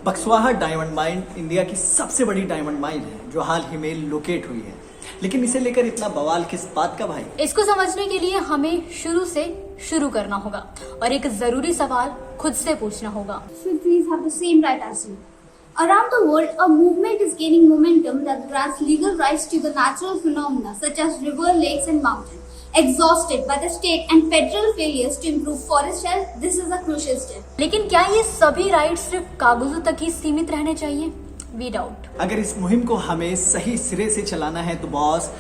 Buxwaha diamond mine India की सबसे बड़ी डायमंड माइन है जो हाल ही में लोकेट हुई है। लेकिन इसे लेकर इतना बवाल किस बात का भाई? इसको समझने के लिए हमें शुरू से शुरू करना होगा और एक जरूरी सवाल खुद से पूछना होगा। Should trees have the same right as you? Around the world, a movement is gaining momentum that grants legal rights to the natural phenomena such as river, lakes and mountains. Exhausted by the state and federal failures to improve forest health, this is a crucial step. लेकिन क्या ये सभी right सिर्फ कागजों तक ही सीमित रहने चाहिए? We doubt. अगर इस मुहिम को हमें सही सिरे से चलाना है तो बॉस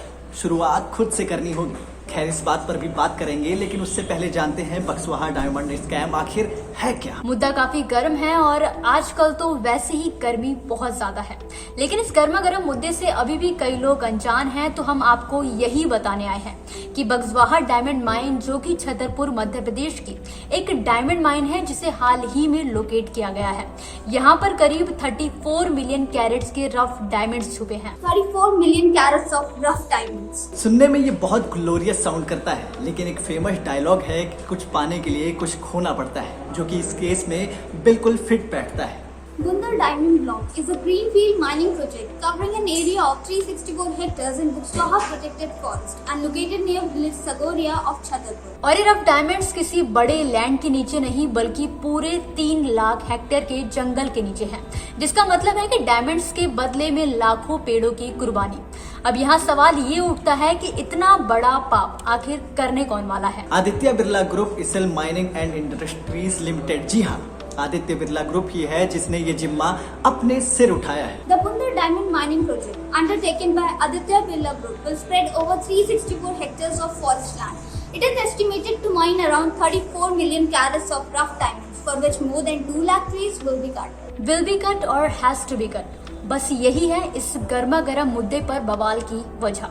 शुरुआत खुद से करनी होगी। खैर इस बात पर भी बात करेंगे, लेकिन उससे पहले जानते हैं बक्सवाहा डायमंड स्कैम आखिर है क्या। मुद्दा काफी गर्म है और आजकल तो वैसे ही गर्मी बहुत ज्यादा है, लेकिन इस गर्मा गर्म मुद्दे से अभी भी कई लोग अनजान हैं। तो हम आपको यही बताने आए हैं कि बक्सवाहा डायमंड माइन, जो कि छतरपुर मध्य प्रदेश की एक डायमंड माइन है, जिसे हाल ही में लोकेट किया गया है। यहाँ पर करीब 34 मिलियन कैरेट्स के रफ डायमंड्स छुपे हैं। 34 million carats of rough diamonds. सुनने में ये बहुत ग्लोरियस साउंड करता है, लेकिन एक फेमस डायलॉग है कि कुछ पाने के लिए कुछ खोना पड़ता है, जो कि इस केस में बिल्कुल फिट बैठता है। Gundar Diamond Block is a greenfield mining project covering an area of 364 hectares in Buksaha Protected Forest and located near village Sagoria of Chhatarpur. और ये रफ डायमंड्स किसी बड़े लैंड के नीचे नहीं, बल्कि पूरे 3 लाख हेक्टेयर के जंगल के नीचे हैं, जिसका मतलब है कि डायमंड्स के बदले में लाखों पेड़ों की कुर्बानी। अब यहाँ सवाल ये उठता है कि इतना बड़ा पाप आखिर करने कौन वाला है? आदित्य बिरला ग्रुप इसेल माइनिंग एंड इंडस्ट्रीज लिमिटेड। जी हाँ, आदित्य बिरला ग्रुप ही है जिसने ये जिम्मा अपने सिर उठाया है। The Gundar Diamond Mining Project, undertaken by Aditya Birla Group, will spread over 364 hectares of forest land. It is estimated to mine around 34 million carats of rough diamonds, for which more than 2 lakh trees will be cut. Will be cut or has to be cut? बस यही है इस गर्मा गर्म मुद्दे पर बवाल की वजह।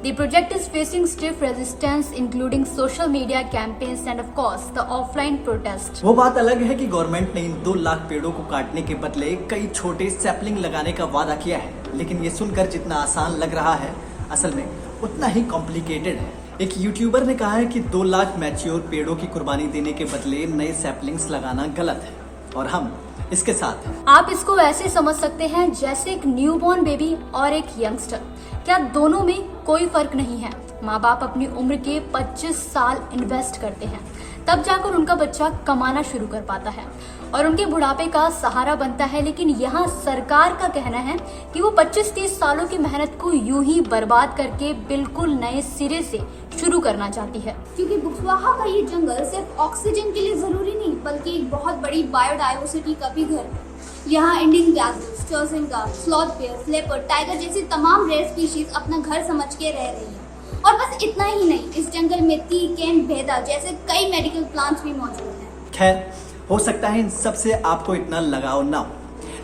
The project is facing stiff resistance, including social media campaigns and of course the offline protest. वो बात अलग है कि गवर्नमेंट ने इन 2 लाख पेड़ों को काटने के बदले कई छोटे सैपलिंग लगाने का वादा किया है, लेकिन ये सुनकर जितना आसान लग रहा है, असल में उतना ही कॉम्प्लिकेटेड है। एक यूट्यूबर ने कहा है कि 2 लाख मैच्योर पेड़ों की कुर्बानी देने के बदले नए सैपलिंग्स लगाना गलत है, और हम इसके साथ हैं। आप इसको ऐसे समझ सकते हैं जैसे एक न्यूबॉर्न बेबी और एक यंगस्टर। क्या दोनों में कोई फर्क नहीं है? माँ बाप अपनी उम्र के 25 साल इन्वेस्ट करते हैं, तब जाकर उनका बच्चा कमाना शुरू कर पाता है और उनके बुढ़ापे का सहारा बनता है। लेकिन यहाँ सरकार का कहना है कि वो 25-30 सालों की मेहनत को यूं ही बर्बाद करके बिल्कुल नए सिरे से शुरू करना चाहती है। क्योंकि बुक्सवाहा का ये जंगल सिर्फ ऑक्सीजन के लिए जरूरी नहीं, बल्कि एक बहुत बड़ी बायोडाइवर्सिटी का भी घर है। यहाँ इंडियन गैज़ल्स, चौसिंगा, स्लॉथ बेयर, लेपर्ड, टाइगर जैसी तमाम रेयर स्पीशीज अपना घर समझ के रह रही है। और बस इतना ही नहीं, इस जंगल में केन, भेदा जैसे कई मेडिकल प्लांट्स भी मौजूद हैं। खैर, हो सकता है इन सब से आपको इतना लगाव ना हो,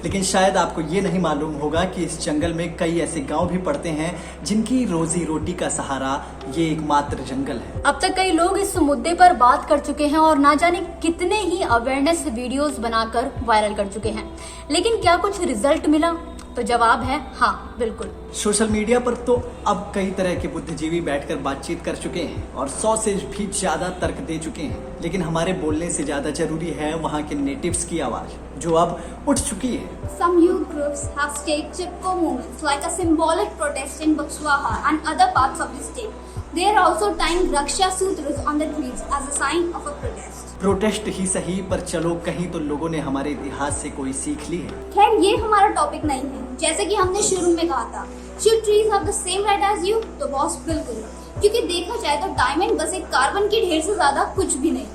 लेकिन शायद आपको ये नहीं मालूम होगा कि इस जंगल में कई ऐसे गांव भी पड़ते हैं जिनकी रोजी रोटी का सहारा ये एकमात्र जंगल है। अब तक कई लोग इस मुद्दे पर बात कर चुके हैं और ना जाने कितने ही अवेयरनेस वीडियोस बनाकर वायरल कर चुके हैं, लेकिन क्या कुछ रिजल्ट मिला? तो जवाब है हाँ, बिल्कुल। सोशल मीडिया पर तो अब कई तरह के बुद्धिजीवी बैठकर बातचीत कर चुके हैं और 100 से भी ज्यादा तर्क दे चुके हैं, लेकिन हमारे बोलने से ज्यादा जरूरी है वहाँ के नेटिव्स की आवाज, जो अब उठ चुकी है। Some youth groups have staged Chipko movements like a symbolic protest in Bukswaha and other parts of the state. They are also tying Raksha Sutras on the trees as a sign of a protest. Protest ही सही, पर चलो कहीं तो लोगों ने हमारे इतिहास से कोई सीख ली है। खैर ये हमारा टॉपिक नहीं है। जैसे कि हमने शुरू में कहा था, should trees have the same right as you? तो बॉस बिल्कुल, क्योंकि देखा जाए तो डायमंड बस एक कार्बन के ढेर से ज्यादा कुछ भी नहीं,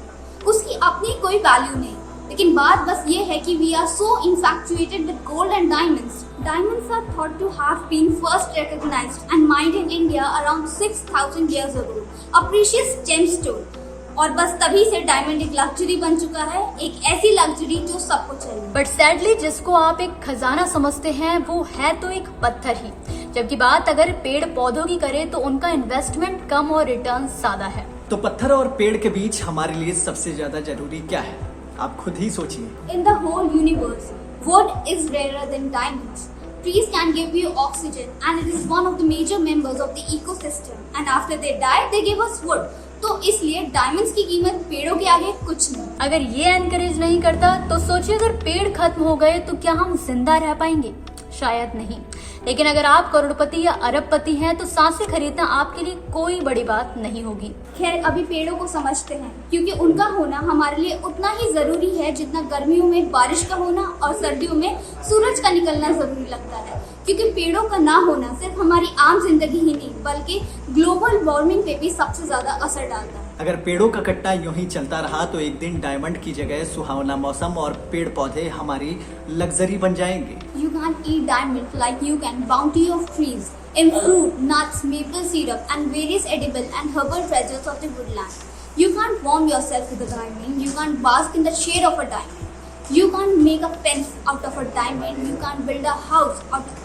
उसकी अपनी कोई वैल्यू नहीं। लेकिन बात बस ये है कि we are so infatuated with gold and diamonds. Diamonds are thought to have been first recognized and mined in India around 6,000 years ago. A precious gemstone. और बस तभी से डायमंड एक लग्जरी बन चुका है, एक ऐसी लग्जरी जो सबको चाहिए। बट सैडली जिसको आप एक खजाना समझते हैं वो है तो एक पत्थर ही। जबकि बात अगर पेड़ पौधों की करे तो उनका इन्वेस्टमेंट कम और रिटर्न ज्यादा है। तो पत्थर और पेड़ के बीच हमारे लिए सबसे ज्यादा जरूरी क्या है? आप खुद ही सोचिए। In the whole universe, wood is rarer than diamonds. Trees can give you oxygen and it is one of the major members of the ecosystem. And after they die, they give us wood. तो इसलिए diamonds की कीमत पेड़ों के आगे कुछ नहीं। अगर ये एनकरेज नहीं करता तो सोचिए अगर पेड़ खत्म हो गए तो क्या हम जिंदा रह पाएंगे? शायद नहीं। लेकिन अगर आप करोड़पति या अरबपति हैं तो सांसें खरीदना आपके लिए कोई बड़ी बात नहीं होगी। खैर अभी पेड़ों को समझते हैं, क्योंकि उनका होना हमारे लिए उतना ही जरूरी है जितना गर्मियों में बारिश का होना और सर्दियों में सूरज का निकलना जरूरी लगता है। क्योंकि पेड़ों का ना होना सिर्फ हमारी आम जिंदगी ही नहीं बल्कि ग्लोबल वार्मिंग पे भी सबसे ज्यादा असर डालता है। अगर पेड़ों का कटना यूं ही चलता रहा तो एक दिन डायमंड की जगह सुहावना मौसम और पेड़ पौधे हमारी लग्जरी बन जाएंगे। You can't eat diamond like you can bounty of trees in fruit, nuts, maple syrup and various edible and herbal treasures of the woodland. You can't warm yourself with a diamond. You can't bask in the shade of a diamond. You can't make a fence out of a diamond. You can't build a house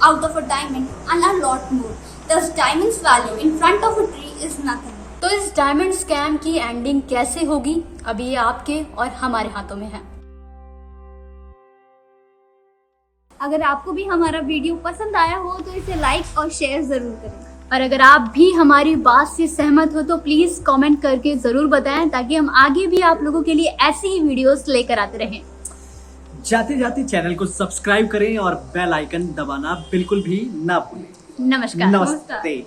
out of a diamond and a lot more. Thus diamond's value in front of a tree is nothing. तो इस diamond scam की ending कैसे होगी अभी ये आपके और हमारे हाथों में है। अगर आपको भी हमारा वीडियो पसंद आया हो तो इसे लाइक और शेयर जरूर करें। और अगर आप भी हमारी बात से सहमत हो तो प्लीज कमेंट करके जरूर बताएं ताकि हम आगे भी आप लोगों के लिए ऐसी ही वीडियोस लेकर आते रहें। जाते जाते चैनल को सब्सक्राइब करें और बेल आइकन दबाना बिल्कुल भी ना भूलें। नमस्कार। नमस्ते।